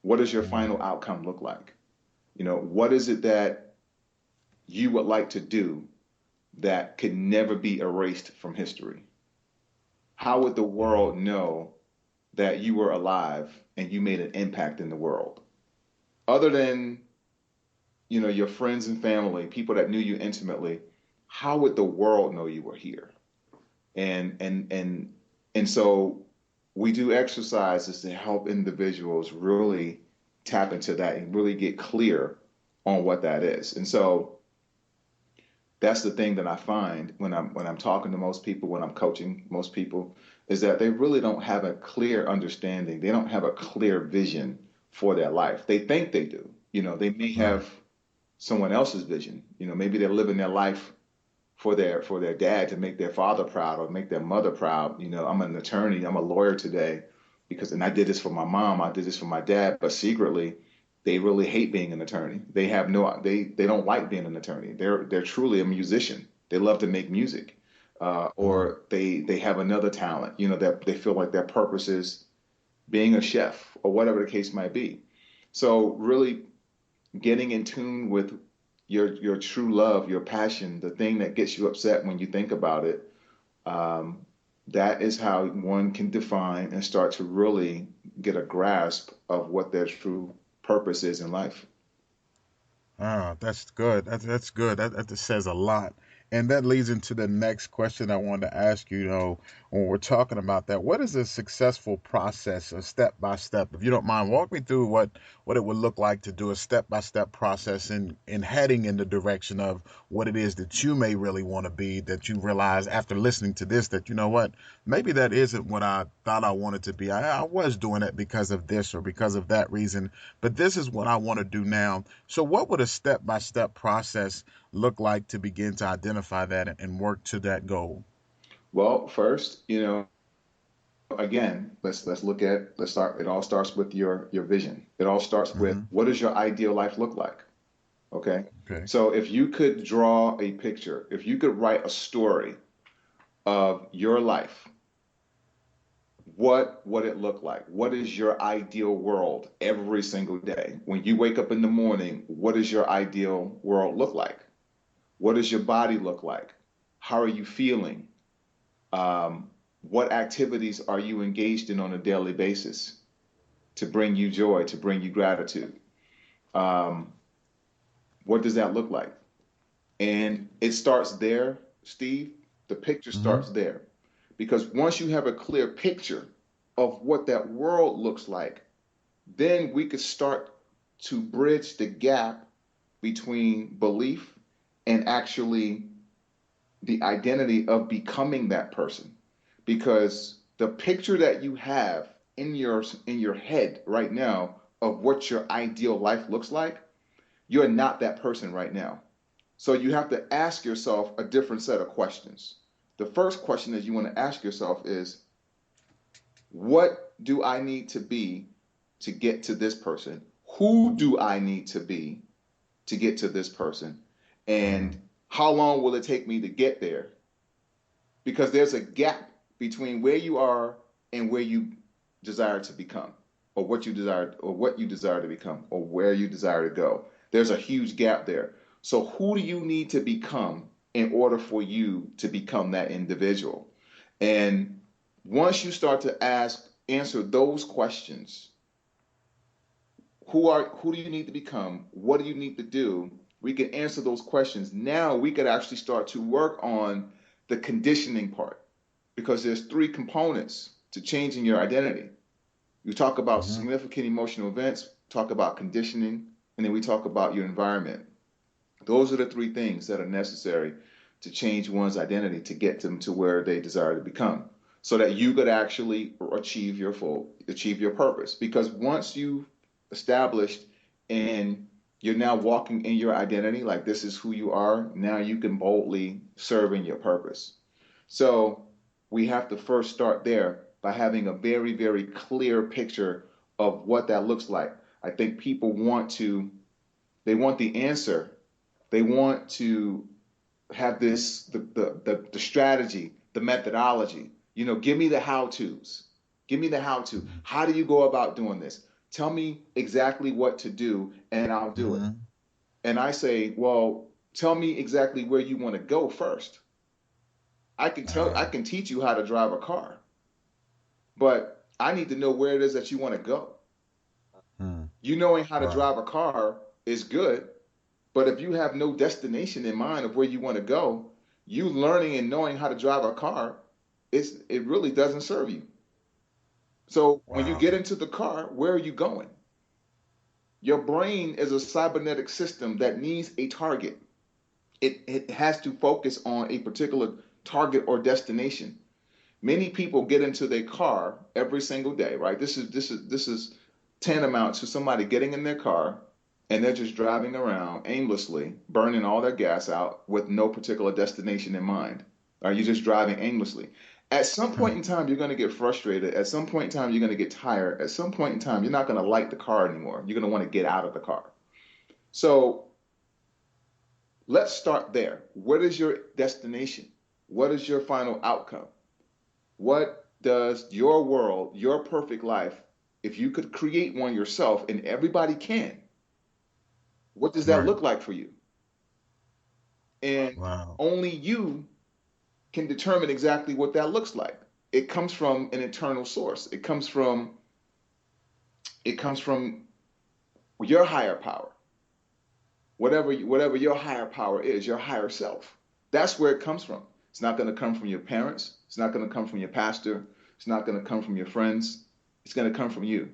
What does your Mm. final outcome look like? What is it that you would like to do that could never be erased from history? How would the Mm. world know that you were alive and you made an impact in the world? Other than, your friends and family, people that knew you intimately, how would the world know you were here? And so we do exercises to help individuals really tap into that and really get clear on what that is. And so that's the thing that I find when I'm talking to most people, when I'm coaching most people, is that they really don't have a clear understanding. They don't have a clear vision for their life. They think they do. They may Right. have someone else's vision. Maybe they're living their life for their dad to make their father proud or make their mother proud. I'm an attorney, I'm a lawyer today and I did this for my mom, I did this for my dad, but secretly they really hate being an attorney. They don't like being an attorney. They're truly a musician. They love to make music. Mm. Or they have another talent, that they feel like their purpose is being a chef or whatever the case might be. So really getting in tune with your true love, your passion, the thing that gets you upset when you think about it, um, that is how one can define and start to really get a grasp of what their true purpose is in life. Ah, that's good. That's good. That just says a lot. And that leads into the next question I wanted to ask you, when we're talking about that, what is a successful process, a step by step? If you don't mind, walk me through what it would look like to do a step by step process in heading in the direction of what it is that you may really want to be, that you realize after listening to this that, you know what, maybe that isn't what I thought I wanted to be. I was doing it because of this or because of that reason, but this is what I want to do now. So, what would a step by step process look like to begin to identify that and work to that goal? Well, first, again, let's start. It all starts with your vision. It all starts with, Hmm. what does your ideal life look like? Okay. Okay. So if you could draw a picture, if you could write a story of your life, what would it look like? What is your ideal world every single day? When you wake up in the morning, what does your ideal world look like? What does your body look like? How are you feeling? What activities are you engaged in on a daily basis to bring you joy, to bring you gratitude? Um, what does that look like? And it starts there, Steve. The picture Hmm. starts there. Because once you have a clear picture of what that world looks like, then we could start to bridge the gap between belief and actually the identity of becoming that person. Because the picture that you have in your head right now of what your ideal life looks like, you're not that person right now. So you have to ask yourself a different set of questions. The first question that you want to ask yourself is, what do I need to be to get to this person? Who do I need to be to get to this person? Hmm. And how long will it take me to get there? Because there's a gap between where you are and where you desire to become, or what you desire to become, or where you desire to go. There's a huge gap there. So who do you need to become in order for you to become that individual? And once you start to answer those questions, who do you need to become? What do you need to do? We can answer those questions. Now we could actually start to work on the conditioning part, because there's three components to changing your identity. You talk about Hmm. significant emotional events, talk about conditioning, and then we talk about your environment. Those are the three things that are necessary to change one's identity to get them to where they desire to become, so that you could actually achieve your purpose. Because once you've established and you're now walking in your identity, like this is who you are, now you can boldly serve in your purpose. So we have to first start there by having a very, very clear picture of what that looks like. I think people they want the answer. They want to have the strategy, the methodology. Give me the how tos. Give me the how to. How do you go about doing this? Tell me exactly what to do and I'll do it. Hmm. And I say, well, tell me exactly where you want to go first. I Uh, can teach you how to drive a car, but I need to know where it is that you want to go. hmm. You knowing how to Wow. drive a car is good, but if you have no destination in mind of where you want to go, you learning and knowing how to drive a car, it really doesn't serve you. So when you get Wow. into the car, where are you going? Your brain is a cybernetic system that needs a target. It has to focus on a particular target or destination. Many people get into their car every single day, right? This is tantamount to somebody getting in their car and they're just driving around aimlessly, burning all their gas out with no particular destination in mind. Are you just driving aimlessly? At some point in time, you're going to get frustrated. At some point in time, you're going to get tired. At some point in time, you're not going to like the car anymore. You're going to want to get out of the car. So let's start there. What is your destination? What is your final outcome? What does your world, your perfect life, if you could create one yourself, and everybody can, what does that Right. look like for you? And Wow. only you can determine exactly what that looks like. It comes from an internal source. It comes from your higher power. Whatever your higher power is, your higher self. That's where it comes from. It's not going to come from your parents. It's not going to come from your pastor. It's not going to come from your friends. It's going to come from you.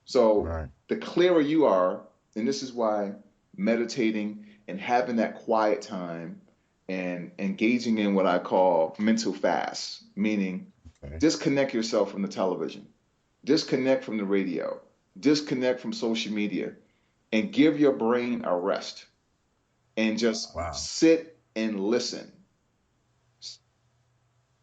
So Right. the clearer you are, and this is why meditating and having that quiet time and engaging in what I call mental fast, meaning Okay. disconnect yourself from the television, disconnect from the radio, disconnect from social media, and give your brain a rest and just Wow. sit and listen.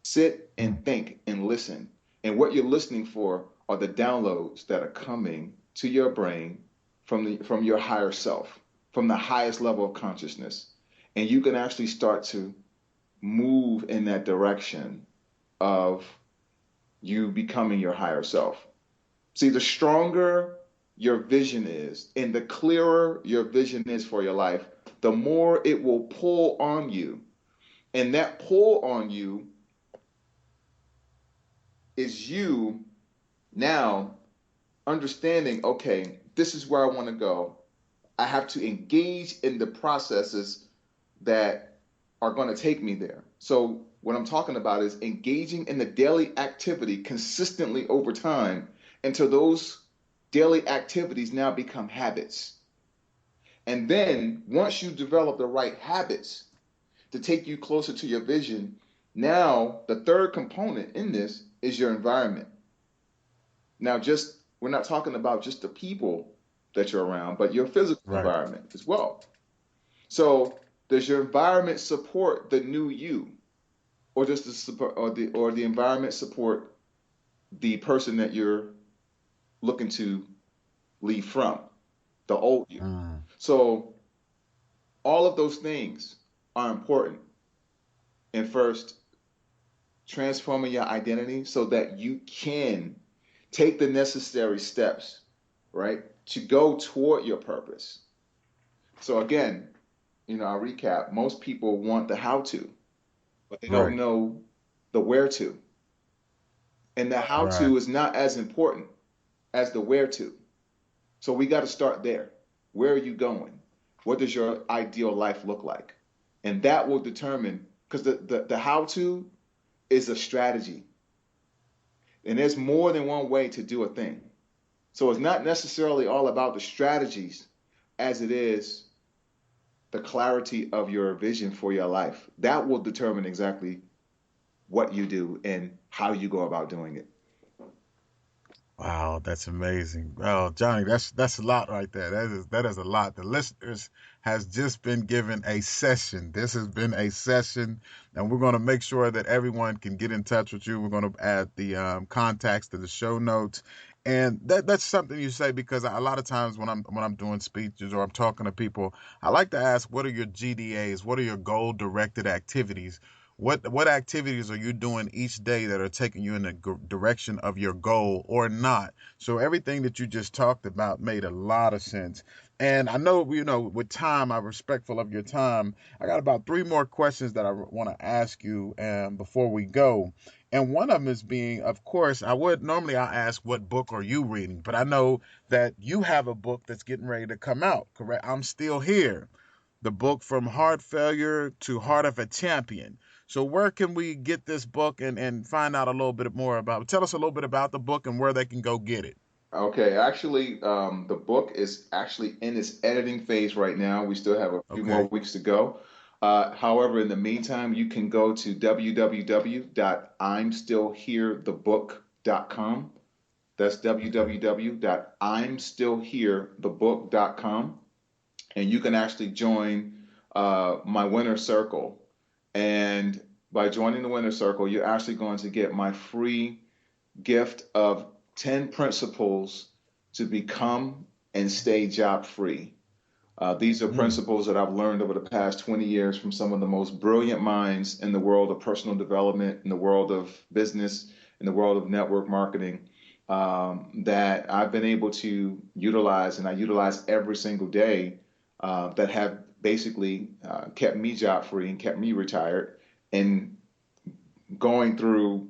Sit Hmm. and think and listen. And what you're listening for are the downloads that are coming to your brain from your higher self, from the highest level of consciousness. And you can actually start to move in that direction of you becoming your higher self. See, the stronger your vision is and the clearer your vision is for your life, the more it will pull on you. And that pull on you is you now understanding, okay, this is where I want to go. I have to engage in the processes that are going to take me there. So, what I'm talking about is engaging in the daily activity consistently over time until those daily activities now become habits. And then, once you develop the right habits to take you closer to your vision, now the third component in this is your environment. Now, just we're not talking about just the people that you're around, but your physical Right. environment as well. So, does your environment support the new you, or does the support or the environment support the person that you're looking to leave from, the old you? Mm. So, all of those things are important. And first, transforming your identity so that you can take the necessary steps, right, to go toward your purpose. So again, I'll recap. Most people want the how to, but they don't Right. know the where to. And the how Right. to is not as important as the where to. So we got to start there. Where are you going? What does your ideal life look like? And that will determine, because the how to is a strategy. And there's more than one way to do a thing. So it's not necessarily all about the strategies as it is the clarity of your vision for your life. That will determine exactly what you do and how you go about doing it. Wow, that's amazing. Well, Johnny, that's a lot right there. That is a lot. The listeners has just been given a session. This has been a session, and we're going to make sure that everyone can get in touch with you. We're going to add the contacts to the show notes, and that's something you say because a lot of times when I'm doing speeches or I'm talking to people, I like to ask, what are your GDAs? What are your goal directed activities? What activities are you doing each day that are taking you in the direction of your goal or not? So everything that you just talked about made a lot of sense. And I know, with time, I'm respectful of your time. I got about three more questions that I want to ask you before we go. And one of them is being, of course, I ask, what book are you reading? But I know that you have a book that's getting ready to come out, correct? I'm Still Here, the book From Heart Failure to Heart of a Champion. So where can we get this book and find out a little bit more about? Tell us a little bit about the book and where they can go get it. Okay, actually, the book is actually in its editing phase right now. We still have a few more Okay. weeks to go. However, in the meantime, you can go to www.imstillherethebook.com. That's Okay. www.imstillherethebook.com. And you can actually join my winner circle. And by joining the winner circle, you're actually going to get my free gift of 10 principles to become and stay job free. These are Mm, principles that I've learned over the past 20 years from some of the most brilliant minds in the world of personal development, in the world of business, in the world of network marketing, that I've been able to utilize, and I utilize every single day, that have basically kept me job free and kept me retired and going through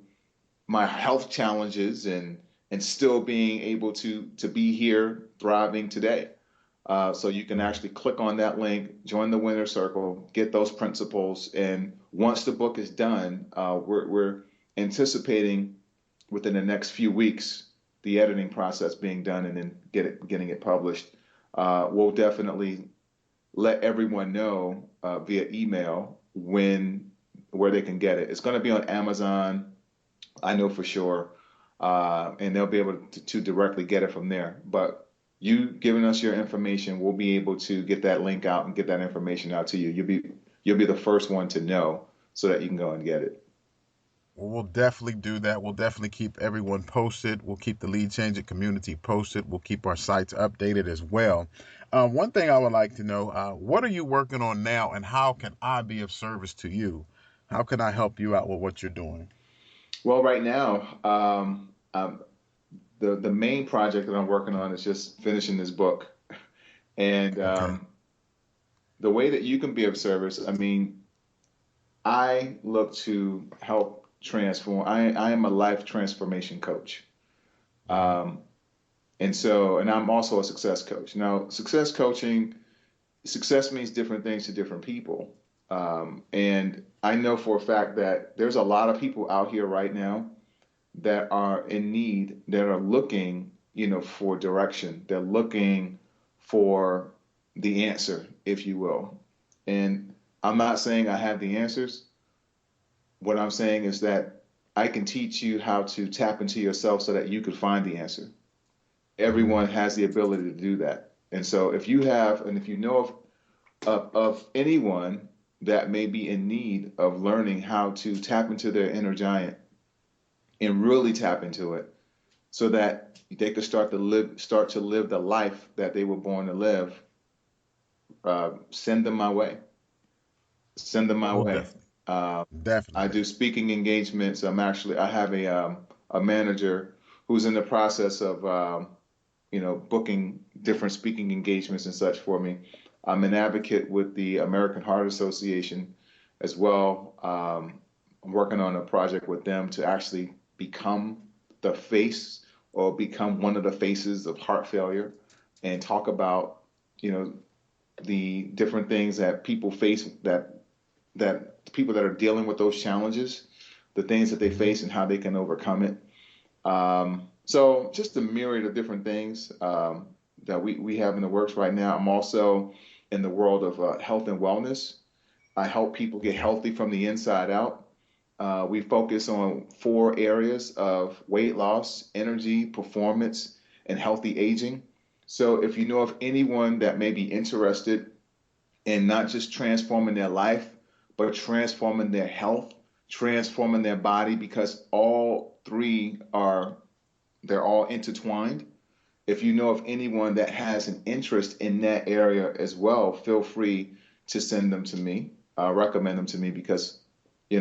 my health challenges and still being able to be here thriving today. So you can mm. actually click on that link, join the winner circle, get those principles, and once the book is done, we're anticipating within the next few weeks the editing process being done and then getting it published. We'll definitely let everyone know via email when where they can get it. It's going to be on Amazon, I know for sure, and they'll be able to directly get it from there. But you giving us your information, we'll be able to get that link out and get that information out to you. You'll be the first one to know so that you can go and get it. Well, we'll definitely do that. We'll definitely keep everyone posted. We'll keep the Lead Changing community posted. We'll keep our sites updated as well. One thing I would like to know, what are you working on now and how can I be of service to you? How can I help you out with what you're doing? Well, right now, the main project that I'm working on is just finishing this book, and Okay. the way that you can be of service. I mean, I look to help transform. I am a life transformation coach. Hmm. Um, and I'm also a success coach. Now, success means different things to different people. And I know for a fact that there's a lot of people out here right now that are in need, that are looking, for direction. They're looking for the answer, if you will. And I'm not saying I have the answers. What I'm saying is that I can teach you how to tap into yourself so that you could find the answer. Hmm. Everyone has the ability to do that. And so if you have, and if you know of anyone that may be in need of learning how to tap into their inner giant and really tap into it so that they could start to live the life that they were born to live, send them my way. Send them my Well, way. definitely. Uh, I Definitely. do speaking engagements. I have a manager who's in the process of booking different speaking engagements and such for me. I'm an advocate with the American Heart Association as well. I'm working on a project with them to actually become the face or become one of the faces of heart failure and talk about, you know, the different things that people face, that people that are dealing with those challenges, the things that they Hmm. face and how they can overcome it. So just a myriad of different things that we have in the works right now. I'm also in the world of health and wellness. I help people get Okay. healthy from the inside out. We focus on four areas of weight loss, energy, performance, and healthy aging. So if you know of anyone that may be interested in not just transforming their life, but transforming their health, transforming their body, because all three are they're all intertwined. If you know of anyone that has an interest in that area as well, feel free to send them to me, recommend them to me because,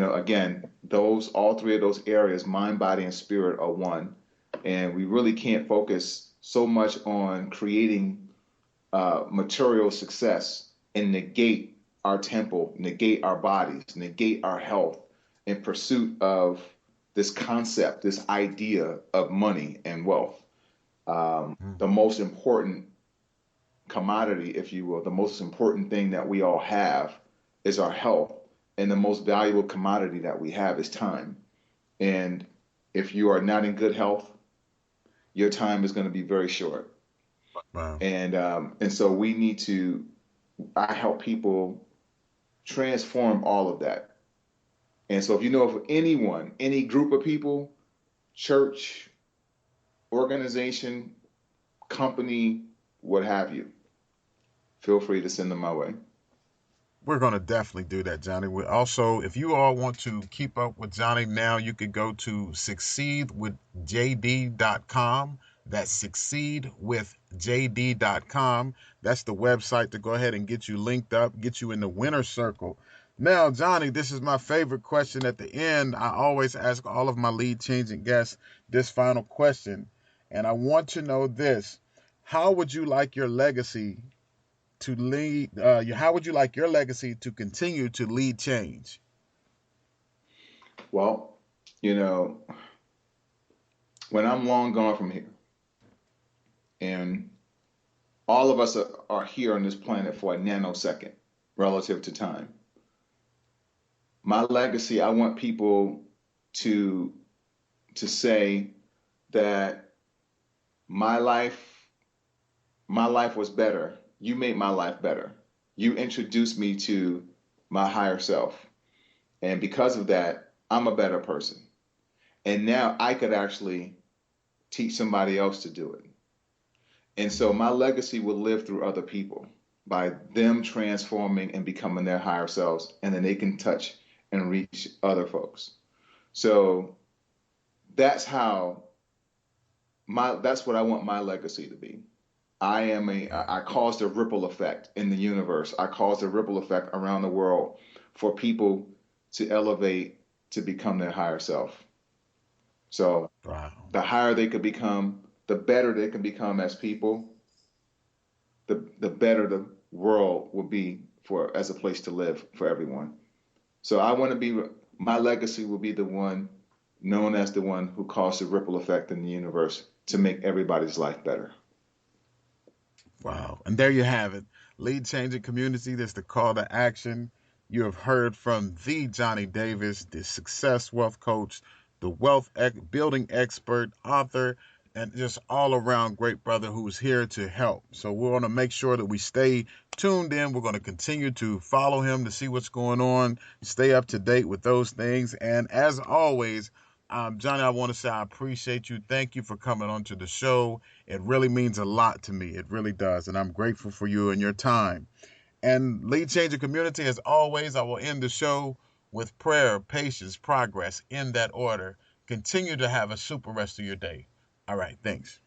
Again, those all three of those areas, mind, body, and spirit, are one, and we really can't focus so much on creating material success and negate our temple, negate our bodies, negate our health in pursuit of this concept, this idea of money and wealth. The Mm. most important commodity, if you will, the most important thing that we all have is our health. And the most valuable commodity that we have is time. And if you are not in good health, your time is going to be very short. Wow. And so we need to, I help people transform all of that. And so if you know of anyone, any group of people, church, organization, company, what have you, feel free to send them my way. We're going to definitely do that, Johnny. We also, if you all want to keep up with Johnny now, you could go to succeedwithjd.com. That's succeedwithjd.com. That's the website to go ahead and get you linked up, get you in the winner circle. Now, Johnny, this is my favorite question at the end. I always ask all of my lead changing guests this final question. And I want to know this. How would you like your legacy to lead? How would you like your legacy to continue to lead change? Well, you know, when I'm long gone from here, and all of us are here on this planet for a nanosecond relative to time, my legacy, I want people to say that my life my life was better. You made my life better. You introduced me to my higher self. And because of that, I'm a better person. And now I could actually teach somebody else to do it. And so my legacy will live through other people by them transforming and becoming their higher selves. And then they can touch and reach other folks. So that's how that's what I want my legacy to be. I caused a ripple effect in the universe. I caused a ripple effect around the world for people to elevate to become their higher self. So Wow. the higher they could become, the better they can become as people, the better the world will be for as a place to live for everyone. So I want to be my legacy will be the one known as the one who caused a ripple effect in the universe to make everybody's life better. Wow. And there you have it. Lead changing community. That's the call to action. You have heard from the Johnnie Davis, the success wealth coach, the building expert, author, and just all around great brother who's here to help. So we want to make sure that we stay tuned in. We're going to continue to follow him to see what's going on, stay up to date with those things. And as always, Johnny, I want to say I appreciate you. Thank you for coming onto the show. It really means a lot to me. It really does. And I'm grateful for you and your time. And Lead Changer Community, as always, I will end the show with prayer, patience, progress in that order. Continue to have a super rest of your day. All right. Thanks.